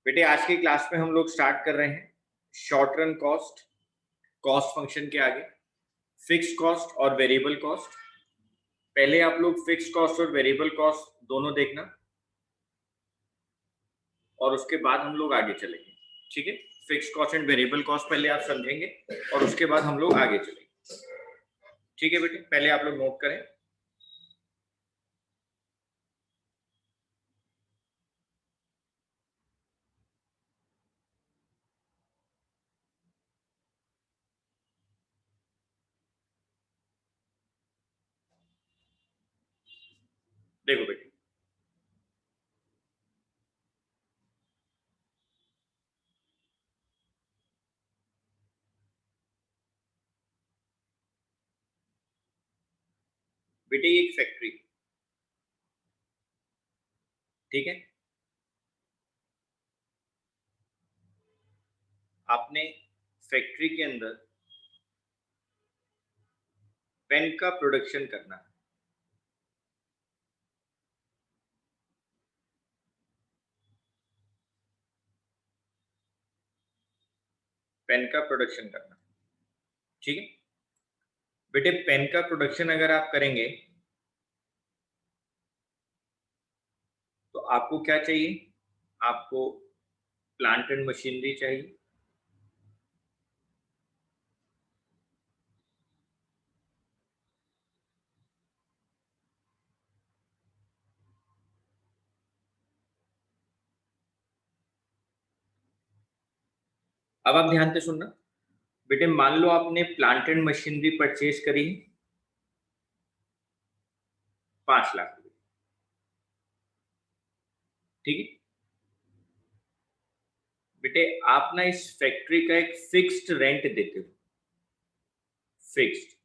बेटे आज की क्लास में हम लोग स्टार्ट कर रहे हैं short run cost, cost function के आगे फिक्स कॉस्ट और वेरिएबल कॉस्ट। पहले आप लोग फिक्स कॉस्ट और वेरिएबल कॉस्ट दोनों देखना और उसके बाद हम लोग आगे चलेंगे। ठीक है, fix cost and variable cost पहले आप समझेंगे और उसके बाद हम लोग आगे चलेंगे। ठीक है बेटे, पहले आप लोग नोट करें। देखो बेटे, बेटे ये एक फैक्ट्री, ठीक है। आपने फैक्ट्री के अंदर पेन का प्रोडक्शन करना है। पेन का प्रोडक्शन करना, ठीक है बेटे। पेन का प्रोडक्शन अगर आप करेंगे तो आपको क्या चाहिए? आपको प्लांट एंड मशीनरी चाहिए। अब आप ध्यान से सुनना बेटे, मान लो आपने प्लांट एंड मशीनरी परचेज करी 5 लाख रुपए, ठीक है बेटे। आप ना इस फैक्ट्री का एक फिक्स्ड रेंट देते हो, फिक्स्ड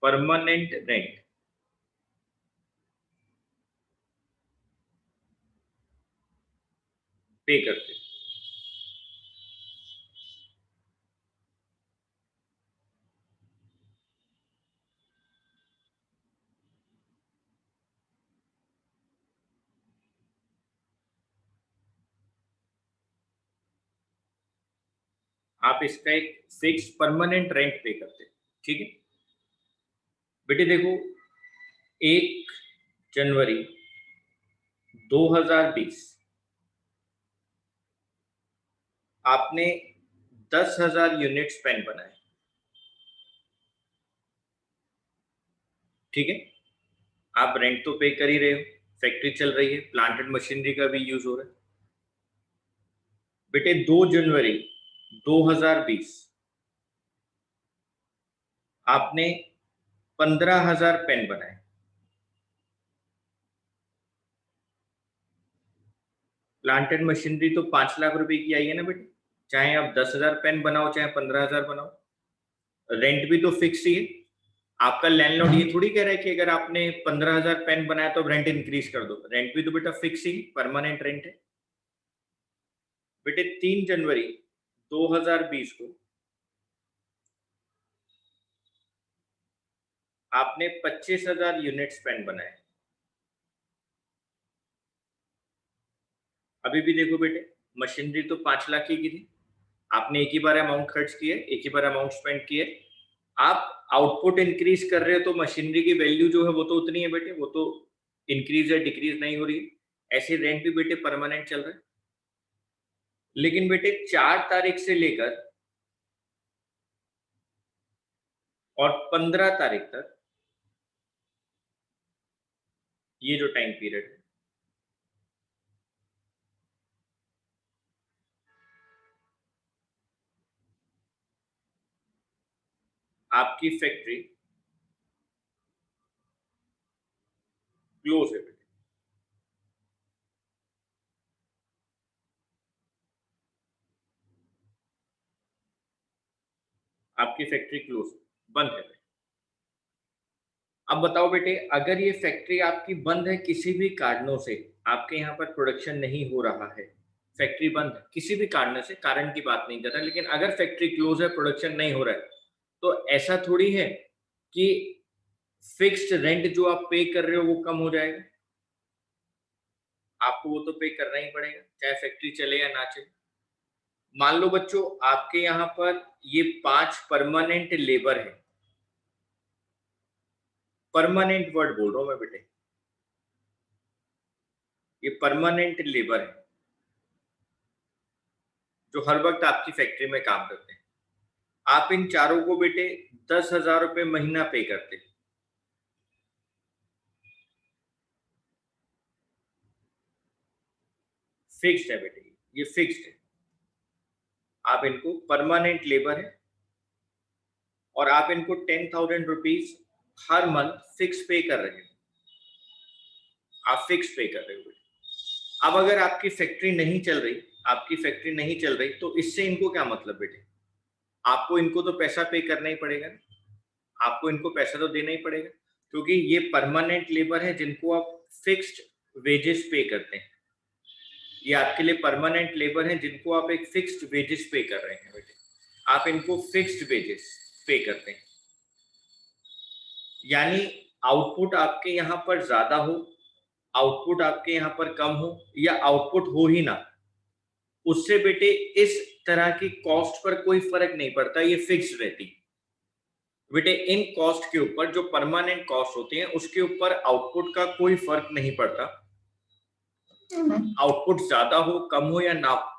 परमानेंट रेंट पे करते हो। आप इसका एक फिक्स परमानेंट रेंट पे करते हो, ठीक है बेटे। देखो 1 जनवरी 2020 आपने 10,000 यूनिट्स पेन बनाए, ठीक है। आप रेंट तो पे कर ही रहे हो, फैक्ट्री चल रही है, प्लांट एंड मशीनरी का भी यूज हो रहा है बेटे। 2 जनवरी 2020 आपने 15,000 पेन बनाए। प्लांट एंड मशीनरी तो 5 लाख रुपए की आई है ना बेटे, चाहे आप 10,000 पेन बनाओ चाहे 15,000 बनाओ, रेंट भी तो फिक्स ही है। आपका लैंडलॉर्ड ये थोड़ी कह रहा है कि अगर आपने 15,000 पेन बनाया तो रेंट इंक्रीज कर दो, रेंट भी तो बेटा फिक्स ही परमानेंट रेंट है बेटे। 3 जनवरी 2020 को आपने 25,000 यूनिट्स पेन बनाए। अभी भी देखो बेटे, मशीनरी तो 5 लाख की थी, आपने एक ही बार अमाउंट खर्च किए, एक ही बार अमाउंट स्पेंड किए। आप आउटपुट इंक्रीज कर रहे हो तो मशीनरी की वैल्यू जो है वो तो उतनी है बेटे, वो तो इंक्रीज या डिक्रीज नहीं हो रही है। ऐसे रेंट भी बेटे परमानेंट चल रहा है। लेकिन बेटे 4 तारीख से लेकर और 15 तारीख तक ये जो टाइम पीरियड है, आपकी फैक्ट्री क्लोज है बेटे। आपकी फैक्ट्री क्लोज, बंद है बेटे। अब बताओ बेटे, अगर ये फैक्ट्री आपकी बंद है किसी भी कारणों से, आपके यहाँ पर प्रोडक्शन नहीं हो रहा है, फैक्ट्री बंद है किसी भी कारण से, कारण की बात नहीं कर रहा, लेकिन अगर फैक्ट्री क्लोज है, प्रोडक्शन नहीं हो रहा है, तो ऐसा थोड़ी है कि फिक्स्ड रेंट जो आप पे कर रहे हो वो कम हो जाएगा। आपको वो तो पे करना ही पड़ेगा, चाहे फैक्ट्री चले या ना चले। मान लो बच्चों आपके यहाँ पर ये 5 परमानेंट लेबर है, परमानेंट वर्ड बोल रहा हूं मैं बेटे, ये परमानेंट लेबर है जो हर वक्त आपकी फैक्ट्री में काम करते हैं। आप इन चारों को बेटे 10,000 रुपए महीना पे करते हैं। फिक्स्ड है बेटे, ये फिक्स्ड है। आप इनको परमानेंट लेबर है और आप इनको 10,000 रुपीज हर मंथ फिक्स पे कर रहे हो, आप फिक्स पे कर रहे हो बेटे। अब अगर आपकी फैक्ट्री नहीं चल रही, आपकी फैक्ट्री नहीं चल रही, तो इससे इनको क्या मतलब बेटे, आपको इनको तो पैसा पे करना ही पड़ेगा ना, आपको इनको पैसा तो देना ही पड़ेगा, क्योंकि ये परमानेंट लेबर है जिनको आप फिक्स्ड वेजेस पे करते हैं। ये आपके लिए परमानेंट लेबर है जिनको आप एक फिक्स्ड वेजेस पे कर रहे हैं बेटे, आप इनको फिक्स्ड वेजेस पे करते हैं। यानी आउटपुट आपके यहाँ पर ज्यादा हो, आउटपुट आपके यहाँ पर कम हो, या आउटपुट हो ही ना, उससे बेटे इस तरह की कॉस्ट पर कोई फर्क नहीं पड़ता, ये फिक्स्ड रहती बेटे। इन कॉस्ट के ऊपर, जो परमानेंट कॉस्ट होती हैं, उसके ऊपर आउटपुट का कोई फर्क नहीं पड़ता, आउटपुट ज्यादा हो, कम हो या ना हो,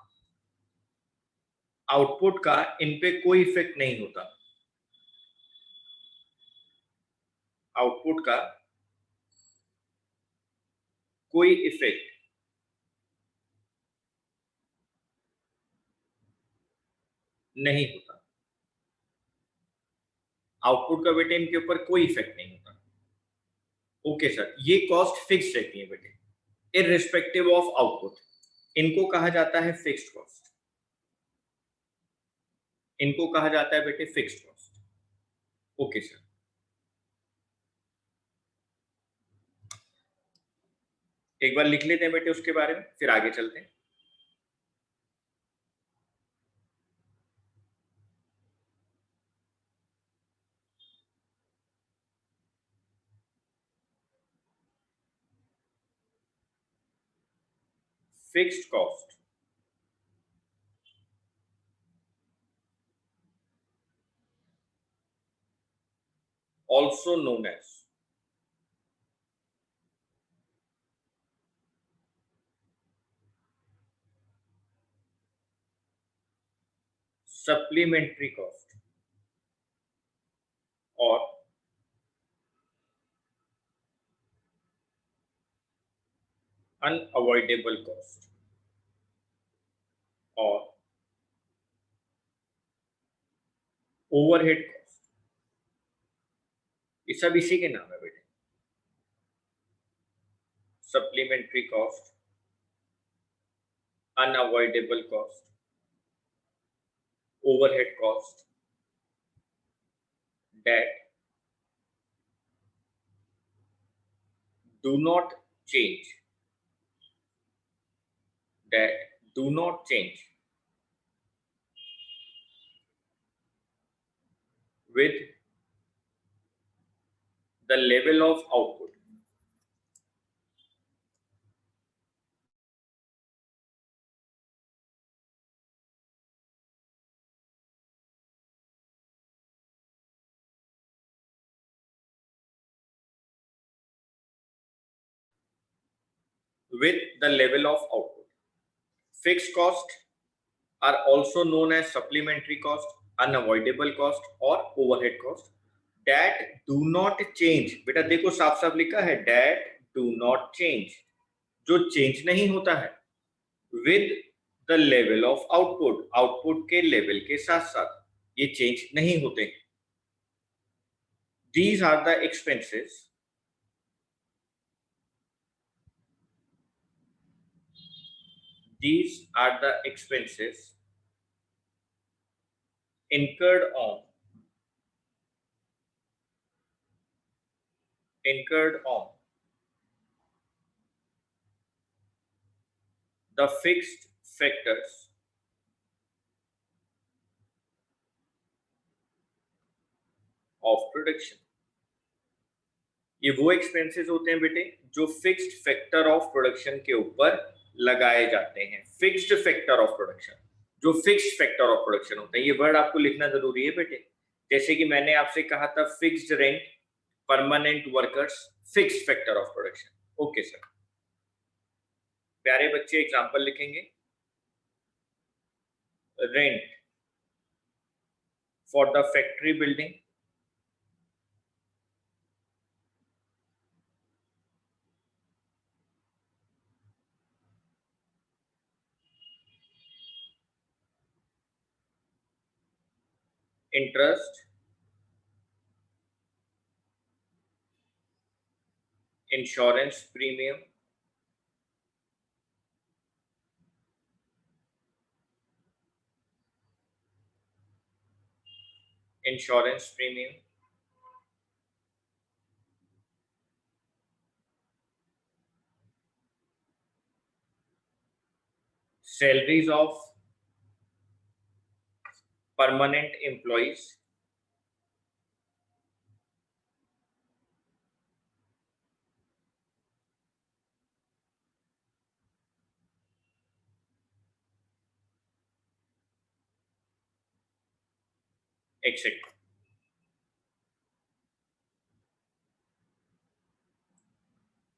आउटपुट का इन पे कोई इफेक्ट नहीं होता, आउटपुट का कोई इफेक्ट नहीं होता, आउटपुट का बेटे इनके ऊपर कोई इफेक्ट नहीं होता। ओके सर, ये कॉस्ट फिक्स रहती है बेटे इररिस्पेक्टिव ऑफ आउटपुट, इनको कहा जाता है फिक्स्ड कॉस्ट, इनको कहा जाता है बेटे फिक्स्ड कॉस्ट। ओके सर, एक बार लिख लेते हैं बेटे उसके बारे में, फिर आगे चलते हैं। Fixed cost also known as supplementary cost or unavoidable cost और ओवरहेड कॉस्ट, ये सब इसी के नाम है बेटे। Supplementary cost, unavoidable cost, overhead cost, that do not change, that do not change with the level of output, with the level of output. Fixed cost are also known as supplementary cost, unavoidable cost और overhead cost that do not change। बेटा देखो साफ साफ लिखा है that do not change, जो change नहीं होता है with the level of output, output के लेवल के साथ साथ ये चेंज नहीं होते। These are the expenses incurred on the fixed factors of production। ये वो एक्सपेंसेस होते हैं बेटे जो फिक्स्ड फैक्टर ऑफ प्रोडक्शन के ऊपर लगाए जाते हैं। फिक्स्ड फैक्टर ऑफ प्रोडक्शन, जो फिक्स्ड फैक्टर ऑफ प्रोडक्शन होता है, ये वर्ड आपको लिखना जरूरी है बेटे। जैसे कि मैंने आपसे कहा था fixed rent, permanent workers, fixed factor of production. Okay sir. प्यारे बच्चे एग्जांपल लिखेंगे। Rent for the factory building, interest, insurance premium, insurance premium, salaries of permanent employees, etcetera.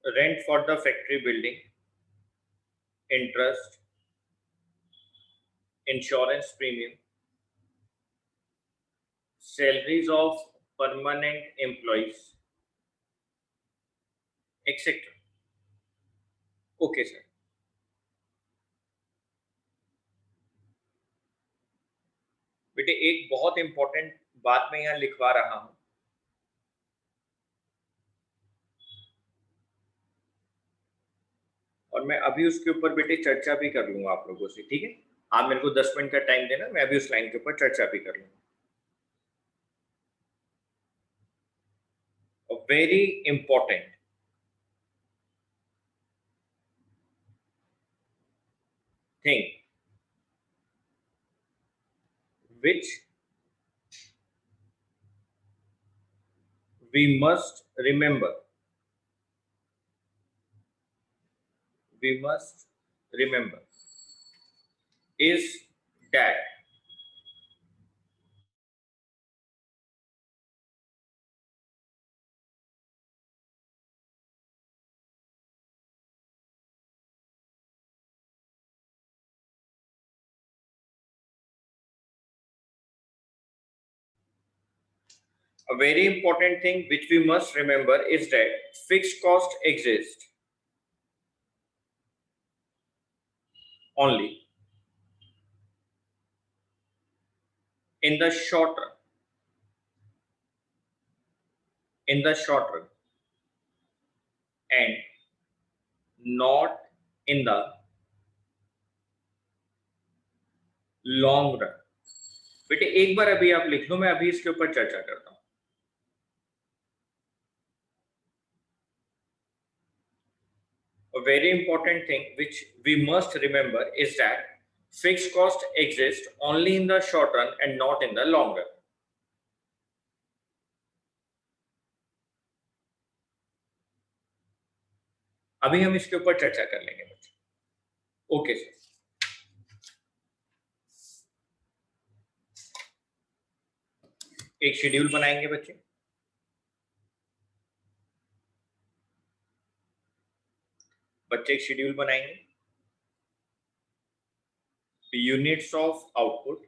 Rent for the factory building, interest, insurance premium, salaries of permanent employees, etcetera. Okay sir. बेटे एक बहुत important बात मैं यहां लिखवा रहा हूं, और मैं अभी उसके ऊपर बेटे चर्चा भी कर लूंगा आप लोगों से, ठीक है? आप मेरे को 10 मिनट का टाइम देना, मैं अभी उस लाइन के ऊपर चर्चा भी कर लूंगा। Very important thing which we must remember, we must remember is that a very important thing which we must remember is that fixed cost exists only in the short run, in the short run, and not in the long run। बेटे एक बार अभी आप लिख लो, मैं अभी इसके ऊपर चर्चा करता हूं। A very important thing which we must remember is that fixed cost exists only in the short run and not in the long run। अभी हम इसके ऊपर चर्चा कर लेंगे बच्चे। Okay sir. एक शेड्यूल बनाएंगे बच्चे। बच्चे एक शेड्यूल बनाएंगे। Units of output,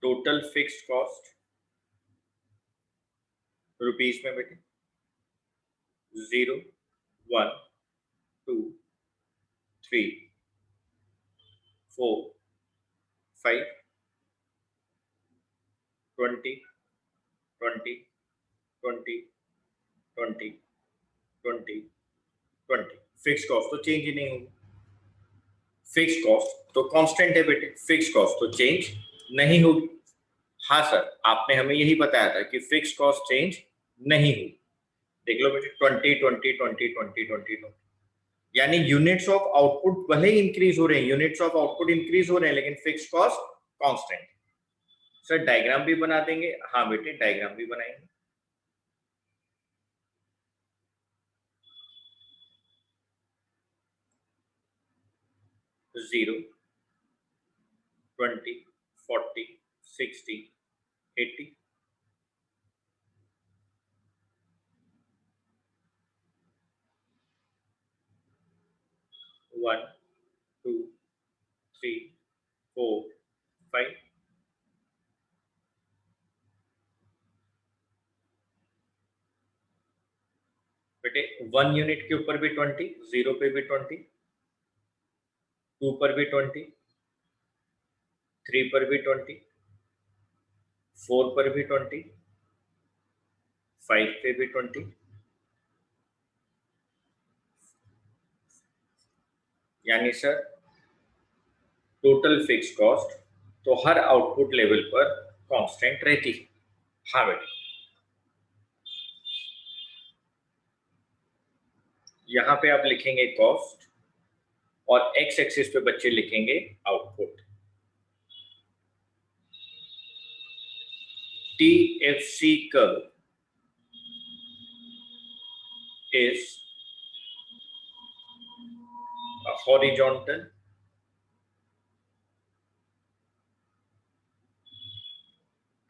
total fixed cost rupees में बेटे, 0, 1, 2, 3, 4, 5, 20, 20, 20, 20, 20, 20। फिक्स कॉस्ट तो चेंज ही नहीं होगी। फिक्स कॉस्ट तो कांस्टेंट है बेटे, फिक्स कॉस्ट तो चेंज नहीं होगी। हाँ सर, आपने हमें यही बताया था कि फिक्स कॉस्ट चेंज नहीं होगी। देख लो बेटे, 20, 20, 20, 20, 20, 20, यानी यूनिट्स ऑफ आउटपुट भले ही इंक्रीज हो रहे हैं, यूनिट्स ऑफ आउटपुट इंक्रीज हो रहे हैं, लेकिन fix cost constant. Sir diagram भी बना देंगे? हाँ बेटे डायग्राम भी बनाएंगे। Zero, 20, 40, 60, 80। One, two, three, four, five. बेटे 1 यूनिट के ऊपर भी 20, 0 पे भी 20, 2 पर भी 20, 3 पर भी 20, 4 पर भी 20, 5 पे भी 20। यानी सर टोटल फिक्स कॉस्ट तो हर आउटपुट लेवल पर कांस्टेंट रहती है। हाँ बेटे, यहां पे आप लिखेंगे कॉस्ट और एक्स एक्सिस पे बच्चे लिखेंगे output. TFC curve is a horizontal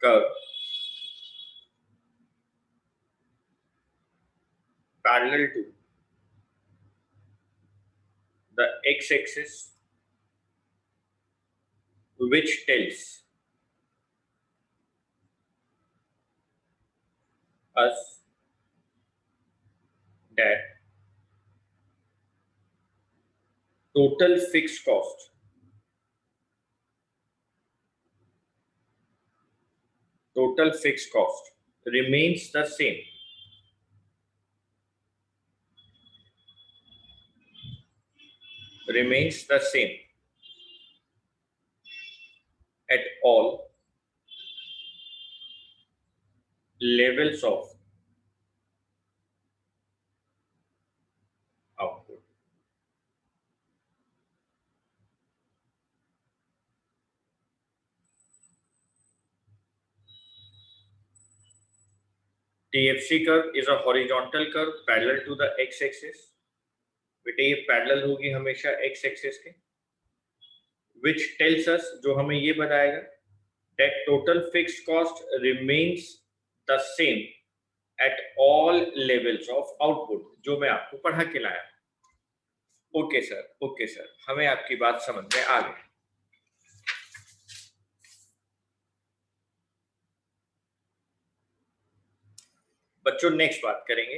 curve parallel to the x-axis, which tells us that total fixed cost remains the same at all levels of output. TFC curve is a horizontal curve parallel to the x-axis. बेटे ये parallel होगी हमेशा x-axis के, which tells us जो हमें ये बताएगा that total fixed cost remains the same at all levels of output, जो मैं आपको पढ़ा के लाया। ओके सर, हमें आपकी बात समझ में आ गई। बच्चों नेक्स्ट बात करेंगे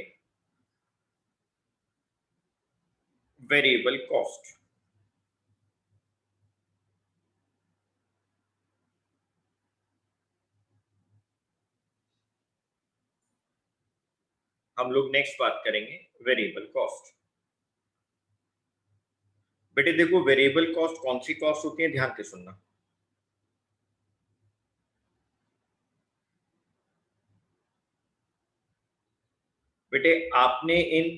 वेरिएबल कॉस्ट। हम लोग नेक्स्ट बात करेंगे वेरिएबल कॉस्ट। बेटे देखो वेरिएबल कॉस्ट कौन सी कॉस्ट होती है, ध्यान से सुनना। बेटे आपने इन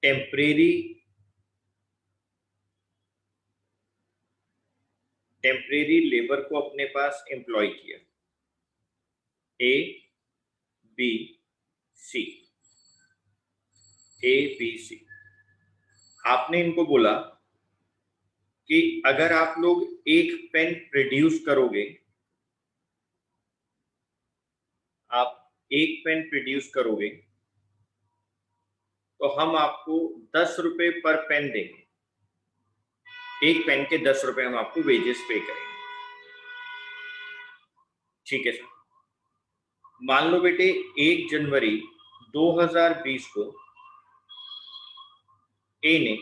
टेम्परेरी लेबर को अपने पास एम्प्लॉय किया, ए बी सी, आपने इनको बोला कि अगर आप लोग एक पेन प्रोड्यूस करोगे, तो हम आपको 10 रुपए पर पेन देंगे। एक पेन के 10 रुपए हम आपको वेजेस पे करेंगे। ठीक है सर। मान लो बेटे 1 जनवरी 2020 को ए ने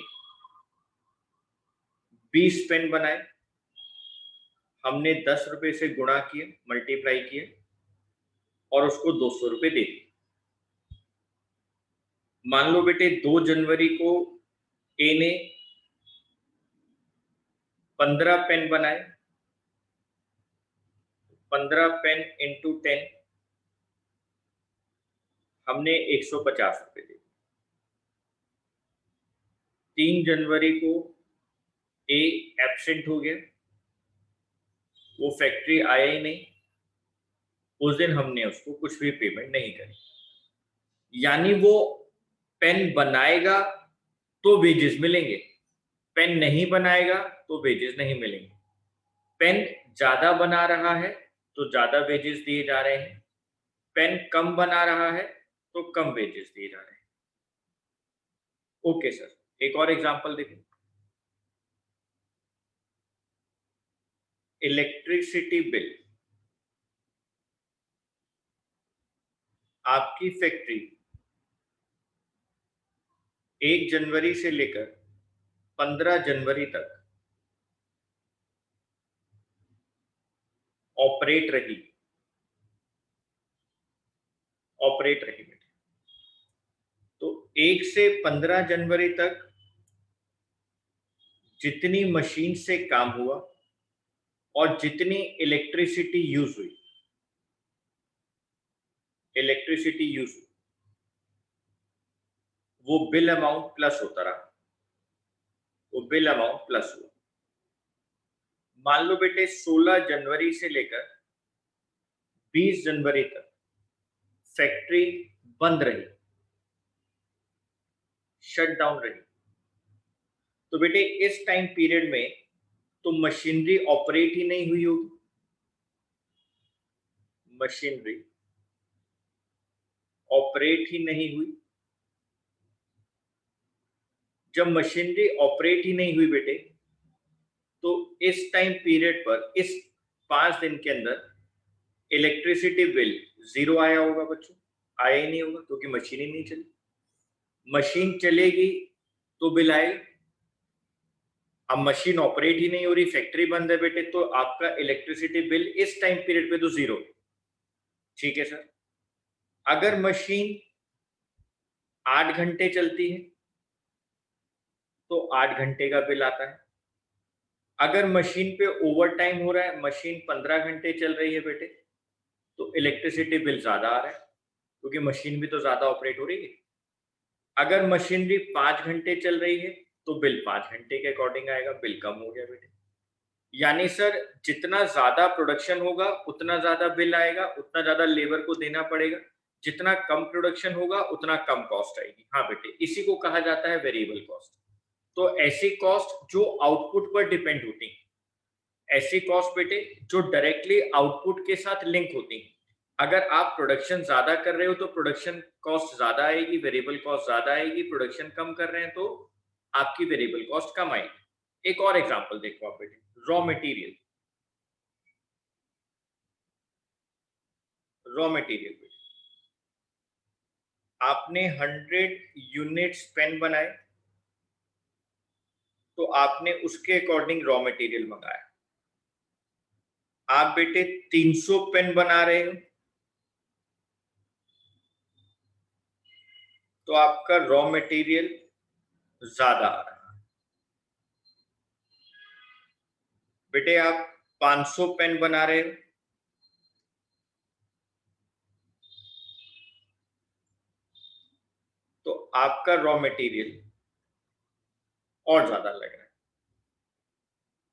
20 पेन बनाए, हमने 10 रुपए से गुणा किए, मल्टीप्लाई किए और उसको 200 रुपए दे दिए। मान लो बेटे 2 जनवरी को ए ने 15 पेन बनाए, 15 पेन इंटू 10 हमने 150 रुपए दिए। 3 जनवरी को ए एब्सेंट हो गया, वो फैक्ट्री आया ही नहीं, उस दिन हमने उसको कुछ भी पेमेंट नहीं करी। यानी वो पेन बनाएगा तो वेजेस मिलेंगे, पेन नहीं बनाएगा तो वेजेस नहीं मिलेंगे। पेन ज्यादा बना रहा है तो ज्यादा वेजेस दिए जा रहे हैं, पेन कम बना रहा है तो कम वेजेस दिए जा रहे हैं। ओके सर, एक और एग्जांपल देखो। इलेक्ट्रिसिटी बिल, आपकी फैक्ट्री 1 जनवरी से लेकर 15 जनवरी तक ऑपरेट रही, ऑपरेट रही बेटे। तो 1 से 15 जनवरी तक जितनी मशीन से काम हुआ और जितनी इलेक्ट्रिसिटी यूज हुई, इलेक्ट्रिसिटी यूज हुई, वो बिल अमाउंट प्लस होता रहा, वो बिल अमाउंट प्लस हुआ। मान लो बेटे 16 जनवरी से लेकर 20 जनवरी तक फैक्ट्री बंद रही, शट डाउन रही। तो बेटे इस टाइम पीरियड में तो मशीनरी ऑपरेट ही नहीं हुई होगी, मशीनरी ऑपरेट ही नहीं हुई। जब मशीनरी ऑपरेट ही नहीं हुई बेटे, तो इस टाइम पीरियड पर, इस 5 दिन के अंदर इलेक्ट्रिसिटी बिल 0 आया होगा बच्चों? आया ही नहीं होगा क्योंकि मशीन ही नहीं चली। मशीन चलेगी तो बिल आएगा। अब मशीन ऑपरेट ही नहीं हो रही, फैक्ट्री बंद है बेटे, तो आपका इलेक्ट्रिसिटी बिल इस टाइम पीरियड पे तो 0। ठीक है सर। अगर मशीन 8 घंटे चलती है तो 8 घंटे का बिल आता है। अगर मशीन पे ओवर टाइम हो रहा है, मशीन 15 घंटे चल रही है बेटे, तो इलेक्ट्रिसिटी बिल ज्यादा आ रहा है क्योंकि मशीन भी तो ज्यादा ऑपरेट हो रही है। अगर मशीनरी 5 घंटे चल रही है तो बिल 5 घंटे के अकॉर्डिंग आएगा, बिल कम हो गया बेटे। यानी सर जितना ज्यादा प्रोडक्शन होगा उतना ज्यादा बिल आएगा, उतना ज्यादा लेबर को देना पड़ेगा। जितना कम प्रोडक्शन होगा उतना कम कॉस्ट आएगी। हाँ बेटे, इसी को कहा जाता है वेरिएबल कॉस्ट। तो ऐसी कॉस्ट जो आउटपुट पर डिपेंड होती है, ऐसी कॉस्ट बेटे जो डायरेक्टली आउटपुट के साथ लिंक होती है। अगर आप प्रोडक्शन ज्यादा कर रहे हो तो प्रोडक्शन कॉस्ट ज्यादा आएगी, वेरिएबल कॉस्ट ज्यादा आएगी। प्रोडक्शन कम कर रहे हैं तो आपकी वेरिएबल कॉस्ट कम आएगी। एक और एग्जांपल देखो आप बेटे, रॉ मटेरियल। रॉ मटेरियल बेटे, आपने 100 यूनिट्स पेन बनाए तो आपने उसके अकॉर्डिंग रॉ मटेरियल मंगाया। आप बेटे 300 पेन बना रहे हो तो आपका रॉ मटेरियल ज्यादा आ रहा है। बेटे आप 500 पेन बना रहे हो तो आपका रॉ मटेरियल और ज्यादा लग रहा है।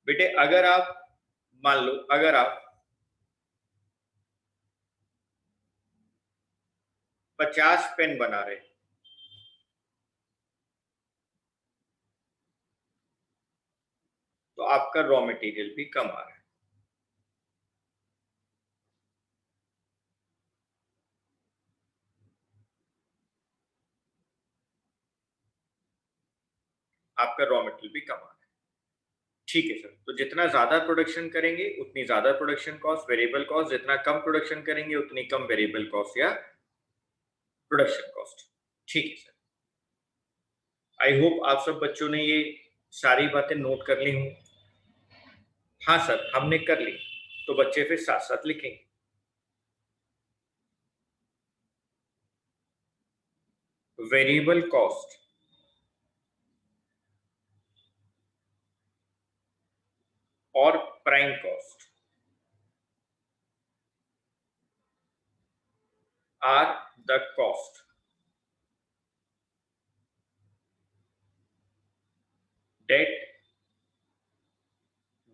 बेटे अगर आप, मान लो अगर आप 50 पेन बना रहे हैं तो आपका रॉ मटेरियल भी कम आ रहा है। आपका रॉ मटेरियल भी कम आ रहा है। ठीक है सर। तो जितना ज्यादा प्रोडक्शन करेंगे उतनी ज्यादा प्रोडक्शन कॉस्ट, वेरिएबल कॉस्ट। जितना कम प्रोडक्शन करेंगे उतनी कम वेरिएबल कॉस्ट या प्रोडक्शन कॉस्ट। ठीक है सर। आई होप आप सब बच्चों ने ये सारी बातें नोट कर ली हूं। हाँ सर, हमने कर ली। तो बच्चे फिर साथ साथ लिखेंगे। वेरिएबल कॉस्ट और prime cost are the cost that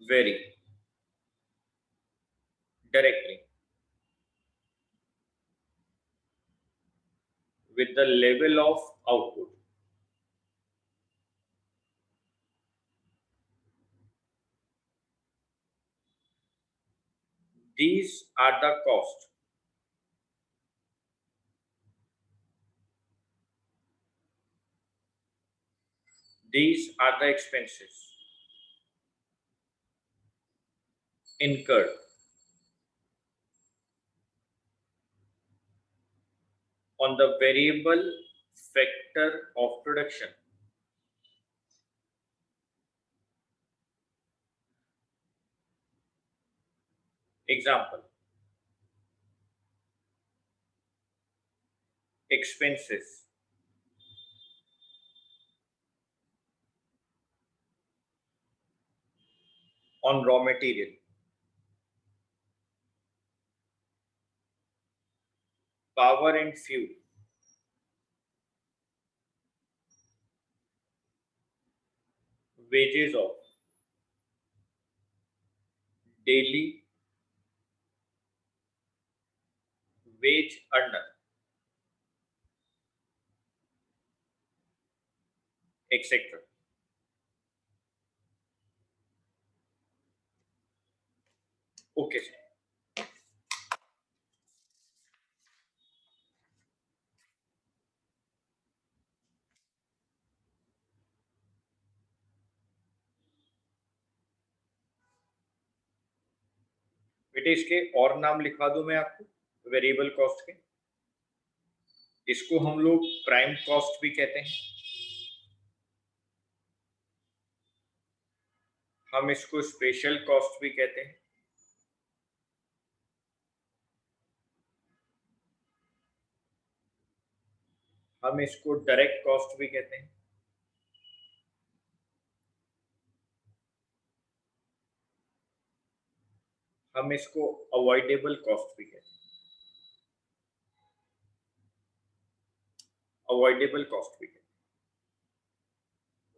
vary directly with the level of output. These are the costs. These are the expenses incurred on the variable factor of production. Example: expenses on raw material, power and fuel, wages of daily wage earner, etc. Okay, sir. बेटे इसके और नाम लिखवा दूं मैं आपको variable cost के। इसको हम लोग प्राइम कॉस्ट भी कहते हैं, हम इसको स्पेशल कॉस्ट भी कहते हैं, हम इसको डायरेक्ट कॉस्ट भी कहते हैं, हम इसको अवॉइडेबल कॉस्ट भी कहते हैं, अवॉइडेबल कॉस्ट भी कहते हैं।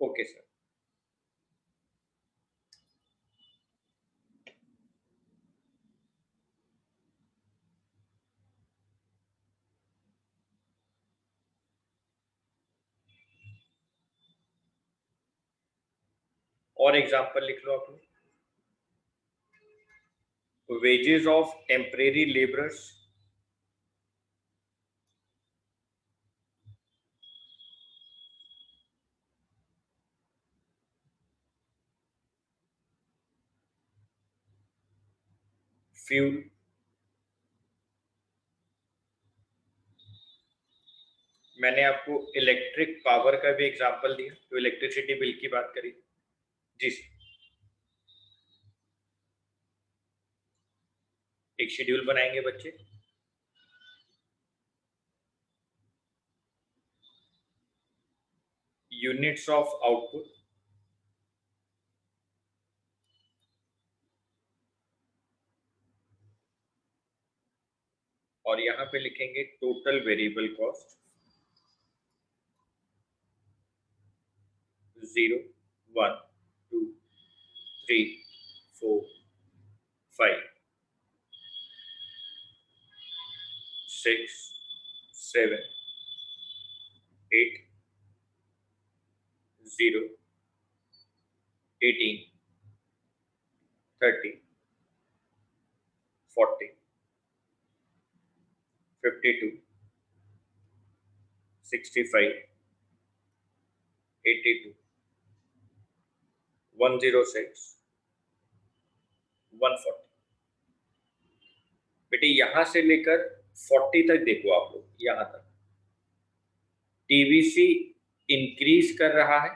Okay sir. और एग्जांपल लिख लो आप लोग। wages of temporary laborers, fuel, मैंने आपको इलेक्ट्रिक पावर का भी एग्जांपल दिया, तो इलेक्ट्रिसिटी बिल की बात करी जी सर। एक शेड्यूल बनाएंगे बच्चे, यूनिट्स ऑफ आउटपुट, और यहां पे लिखेंगे टोटल वेरिएबल कॉस्ट 0 1 2 3 4 5 6 7 8 0 18 30 40 52 65 82 106 140। बेटे यहां से लेकर 40 तक देखो आप लोग, यहां तक टीवीसी इंक्रीज कर रहा है,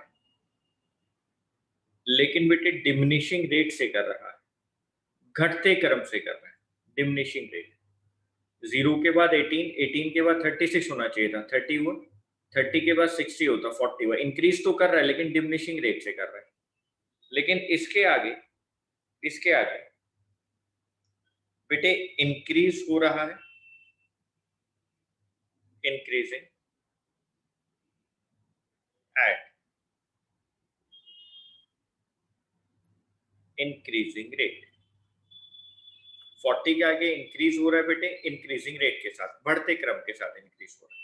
लेकिन बेटे डिमिनिशिंग रेट से कर रहा है, घटते क्रम से कर रहा है, डिमिनिशिंग रेट। 0 के बाद 18, 18 के बाद 36 होना चाहिए था, 30 हुआ, 30 के बाद 60 होता, 40 हुआ। इंक्रीज तो कर रहा है लेकिन डिमिनिशिंग रेट से कर रहा है। लेकिन इसके आगे बेटे इंक्रीज हो रहा है, इंक्रीजिंग एट इंक्रीजिंग रेट। 40 के आगे इंक्रीज हो रहा है बेटे इंक्रीजिंग रेट के साथ, बढ़ते क्रम के साथ इंक्रीज हो रहा है।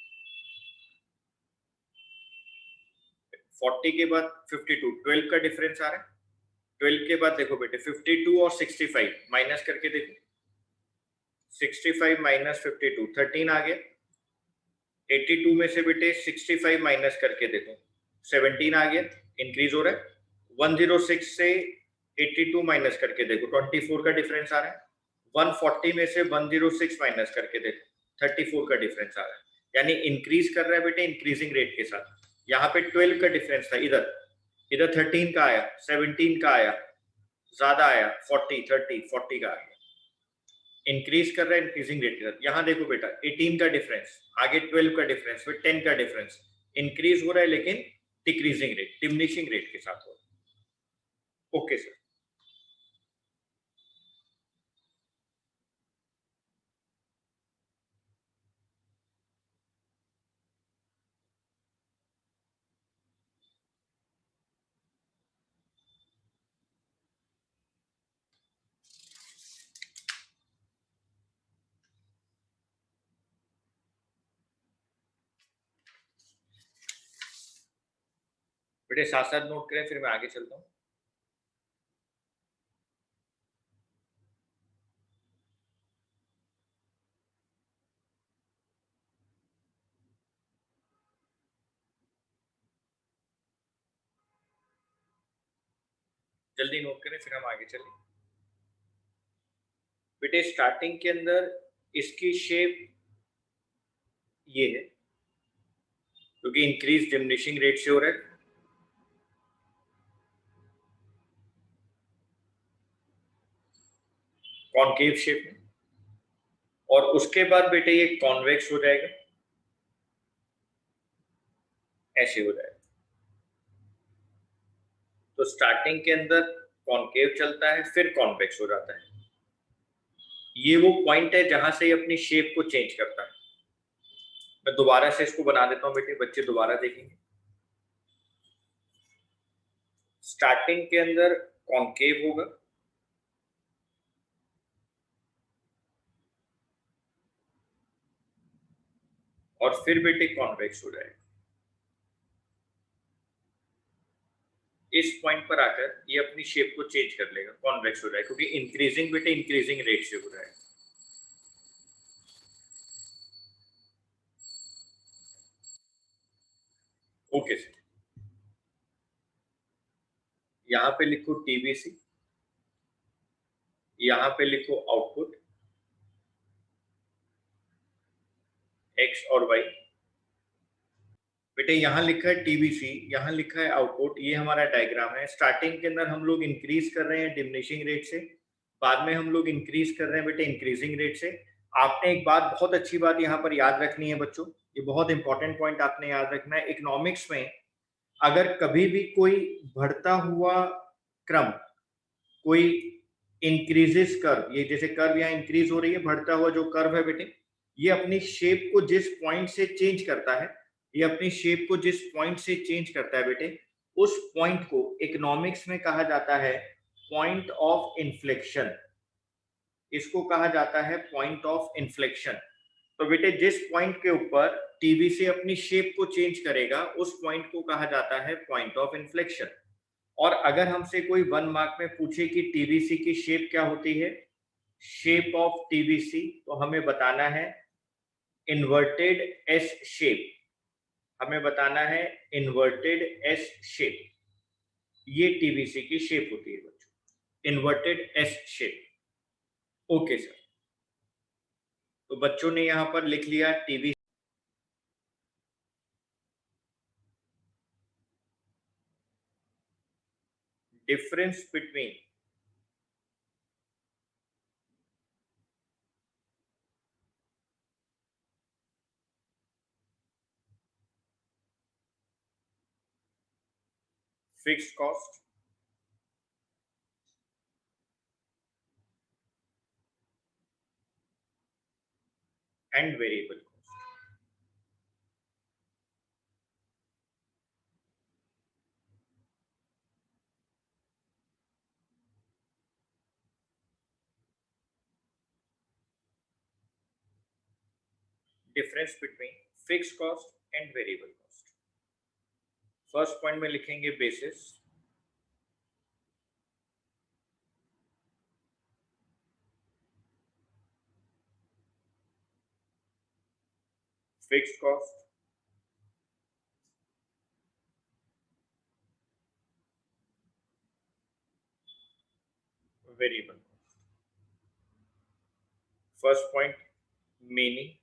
40 के बाद 52, 12 का डिफरेंस आ रहा है। 12 के बाद देखो बेटे 52 और 65 माइनस करके देखो, 65 माइनस 52 13 आ गया। 82 में से बेटे 65 माइनस करके देखो, 17 आ गया, इंक्रीज हो रहा है। 106 से 82 माइनस करके देखो, 24 का डिफरेंस आ रहा है। 140 में से 106 माइनस करके देखो, 34 का डिफरेंस आ रहा है। यानी इंक्रीज कर रहा है बेटे इंक्रीजिंग रेट के साथ। यहाँ पे 12 का डिफरेंस था, इधर 13 का आया, 17 का आया, ज्यादा आया, 40 30 40 का आया। इंक्रीज कर रहा है इंक्रीजिंग रेट के साथ। यहाँ देखो बेटा 18 का डिफरेंस, आगे 12 का डिफरेंस, फिर 10 का डिफरेंस, इंक्रीज हो रहा है लेकिन डिक्रीजिंग रेट, डिमिनिशिंग रेट के साथ हो रहा है। Okay sir. बेटे साथ साथ नोट करें, फिर मैं आगे चलता हूँ। जल्दी नोट करें फिर हम आगे चलें। बेटे स्टार्टिंग के अंदर इसकी शेप ये है, क्योंकि इंक्रीज डिमिनिशिंग रेट से हो रहा है। कॉनकेव शेप में, और उसके बाद बेटे ये कॉन्वेक्स हो जाएगा, ऐसे हो जाएगा। तो स्टार्टिंग के अंदर कॉनकेव चलता है, फिर कॉन्वेक्स हो जाता है। ये वो पॉइंट है जहां से ये अपनी शेप को चेंज करता है। मैं दोबारा से इसको बना देता हूं बेटे, बच्चे दोबारा देखेंगे। स्टार्टिंग के अंदर कॉनकेव होगा, और फिर बेटे कॉन्वेक्स हो जाएगा। इस पॉइंट पर आकर ये अपनी शेप को चेंज कर लेगा, कॉन्वेक्स हो जाएगा, क्योंकि इंक्रीजिंग बेटे इंक्रीजिंग रेट से हो रहा है। Okay sir. यहाँ पे लिखो टीबीसी, यहाँ पे लिखो आउटपुट एक्स और वाई। बेटे यहाँ लिखा है टीबीसी, यहाँ लिखा है आउटपुट, ये हमारा डायग्राम है। स्टार्टिंग के अंदर हम लोग इंक्रीज कर रहे हैं डिमिनिशिंग रेट से, बाद में हम लोग इंक्रीज कर रहे हैं बेटे इंक्रीजिंग रेट से। आपने एक बात, बहुत अच्छी बात यहाँ पर याद रखनी है बच्चों, ये बहुत इंपॉर्टेंट पॉइंट आपने याद रखना है। इकोनॉमिक्स में अगर कभी भी कोई बढ़ता हुआ क्रम, कोई इंक्रीजेस कर्व, ये जैसे कर्व यहाँ इंक्रीज हो रही है, बढ़ता हुआ जो कर्व है बेटे, ये अपनी शेप को जिस पॉइंट से चेंज करता है, ये अपनी शेप को जिस पॉइंट से चेंज करता है बेटे, उस पॉइंट को इकोनॉमिक्स में कहा जाता है पॉइंट ऑफ इन्फ्लेक्शन। इसको कहा जाता है पॉइंट ऑफ इन्फ्लेक्शन। तो बेटे जिस पॉइंट के ऊपर टीबीसी अपनी शेप को चेंज करेगा, उस पॉइंट को कहा जाता है पॉइंट ऑफ इन्फ्लेक्शन। और अगर हमसे कोई 1 मार्क में पूछे कि टीबीसी की शेप क्या होती है, शेप ऑफ टीबीसी, तो हमें बताना है इन्वर्टेड एस शेप। हमें बताना है इन्वर्टेड एस शेप। ये टीबीसी की शेप होती है बच्चों, inverted S shape. Okay sir. तो बच्चों ने यहां पर लिख लिया TBC. Difference between fixed cost and variable cost. Difference between fixed cost and variable cost. First point में लिखेंगे basis, fixed cost, variable cost. First point meaning,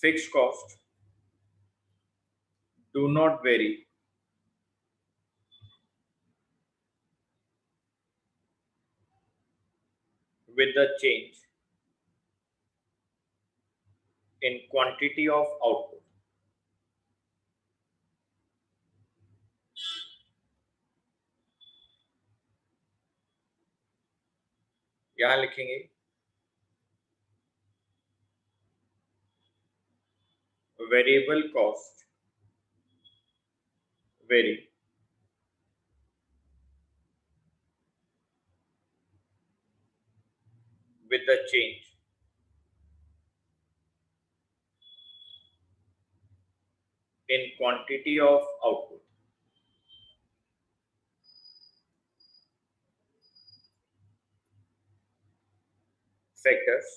fixed cost do not vary with the change in quantity of output. यहां लिखेंगे variable cost vary with the change in quantity of output. Factors,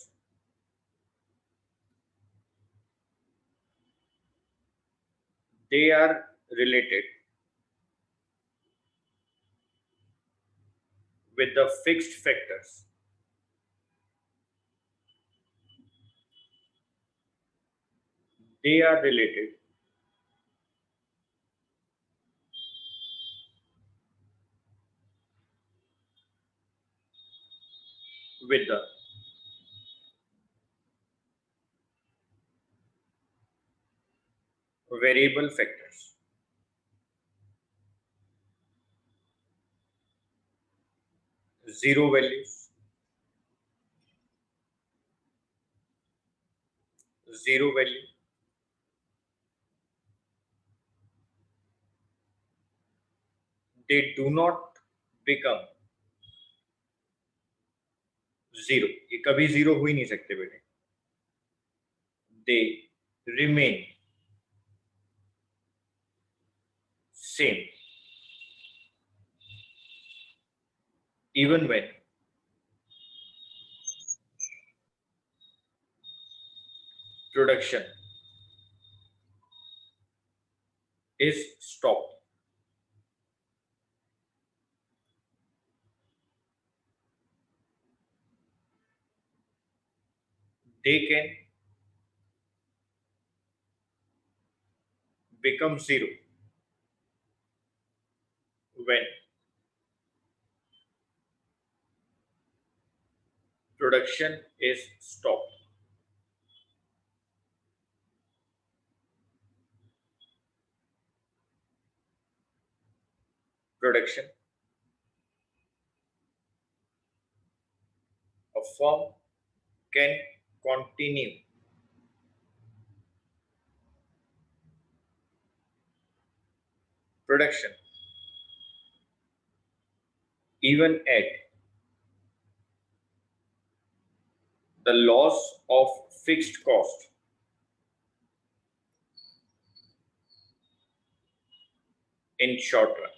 they are related with the fixed factors. They are related with the variable factors. Zero values, zero value, they do not become zero. ये कभी zero हो ही नहीं सकते बेटे. They remain same even when production is stopped. They can become zero when production is stopped. Production, a firm can continue production even at the loss of fixed cost in short run.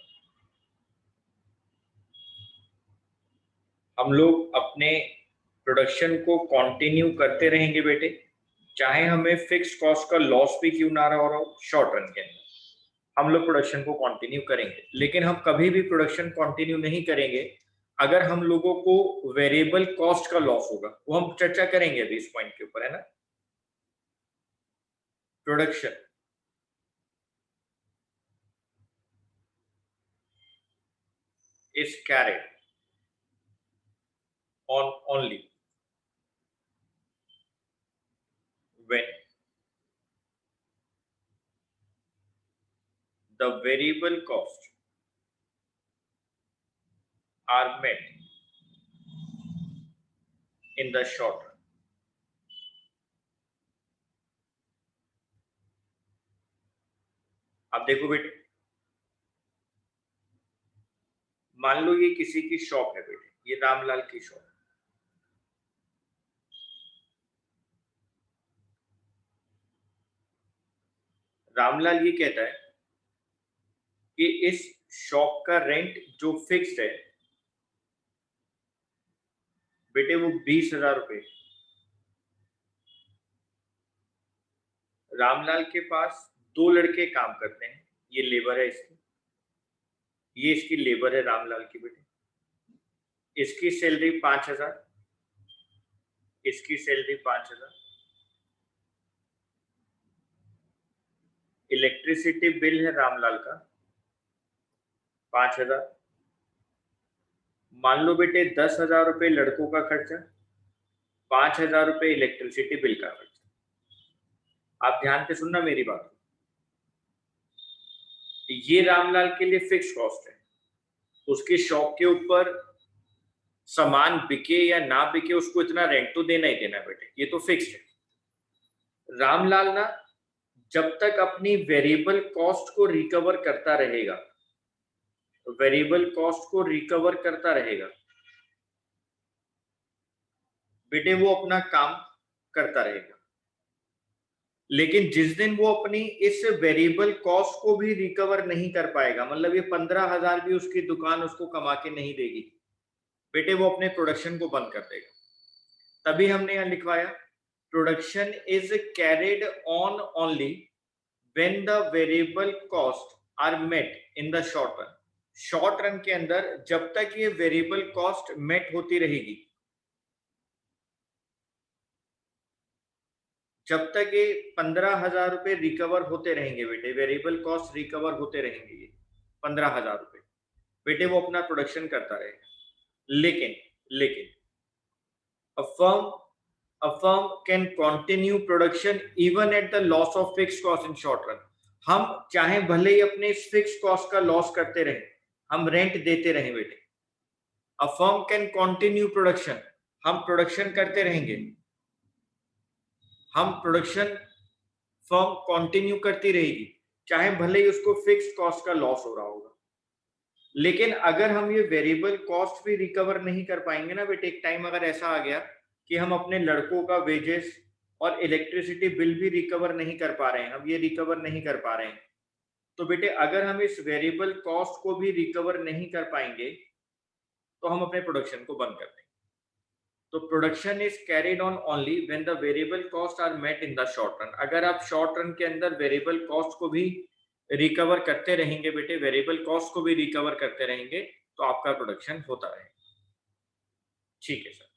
हम लोग अपने production को continue करते रहेंगे बेटे, चाहे हमें fixed cost का लॉस भी क्यों ना रहा हो शॉर्ट रन के अंदर हम लोग प्रोडक्शन को कंटिन्यू करेंगे. लेकिन हम कभी भी प्रोडक्शन कंटिन्यू नहीं करेंगे अगर हम लोगों को वेरिएबल कॉस्ट का लॉस होगा. वो हम चर्चा करेंगे अभी इस पॉइंट के ऊपर, है ना. Production is carried on only when the variable costs are met in the short run. अब देखो बेटे, मान लो ये किसी की शॉप है बेटे, ये रामलाल की शॉप. रामलाल ये कहता है कि इस शॉप का रेंट जो फिक्स्ड है बेटे वो 20,000 रुपए। रामलाल के पास 2 लड़के काम करते हैं, ये लेबर है इसकी, ये इसकी लेबर है रामलाल की बेटे। इसकी सैलरी 5,000, इसकी सैलरी 5,000। इलेक्ट्रिसिटी बिल है रामलाल का 5,000। मान लो बेटे 10,000 रुपए लड़कों का खर्चा, 5,000 रुपए इलेक्ट्रिसिटी बिल का खर्चा। आप ध्यान से सुनना मेरी बात, ये रामलाल के लिए फिक्स कॉस्ट है। उसकी शॉप के ऊपर सामान बिके या ना बिके उसको इतना रेंट तो देना ही देना बेटे, ये तो फिक्स है। रामलाल ना जब तक अपनी वेरिएबल कॉस्ट को रिकवर करता रहेगा, वेरिएबल कॉस्ट को रिकवर करता रहेगा बेटे, वो अपना काम करता रहेगा। लेकिन जिस दिन वो अपनी इस वेरिएबल कॉस्ट को भी रिकवर नहीं कर पाएगा, मतलब ये 15,000 भी उसकी दुकान उसको कमा के नहीं देगी बेटे, वो अपने प्रोडक्शन को बंद कर देगा। तभी हमने यहां लिखवाया production is carried on only when the variable cost are met in the short run. Short run के अंदर जब तक ये वेरिएबल कॉस्ट मेट होती रहेगी, जब तक ये 15,000 रुपए रिकवर होते रहेंगे बेटे, वेरिएबल कॉस्ट रिकवर होते रहेंगे ये 15,000 रुपए बेटे, वो अपना प्रोडक्शन करता रहेगा। लेकिन a firm can continue production even at the loss of fixed cost in short run। हम चाहे भले ही अपने इस फिक्स कॉस्ट का लॉस करते रहे, हम रेंट देते रहे बेटे। a firm can continue production, हम प्रोडक्शन करते रहेंगे, हम प्रोडक्शन फर्म कंटिन्यू करती रहेगी चाहे भले ही उसको फिक्स कॉस्ट का लॉस हो रहा होगा। लेकिन अगर हम ये वेरिएबल कॉस्ट भी रिकवर नहीं कर पाएंगे ना बेटे, एक टाइम अगर ऐसा आ गया कि हम अपने लड़कों का वेजेस और इलेक्ट्रिसिटी बिल भी रिकवर नहीं कर पा रहे हैं, हम ये रिकवर नहीं कर पा रहे हैं, तो बेटे अगर हम इस वेरिएबल कॉस्ट को भी रिकवर नहीं कर पाएंगे तो हम अपने प्रोडक्शन को बंद कर देंगे। तो production is carried on only when the variable cost are met in the short run. अगर आप शॉर्ट रन के अंदर वेरिएबल कॉस्ट को भी रिकवर करते रहेंगे बेटे, वेरिएबल कॉस्ट को भी रिकवर करते रहेंगे तो आपका प्रोडक्शन होता रहेगा। ठीक है सर।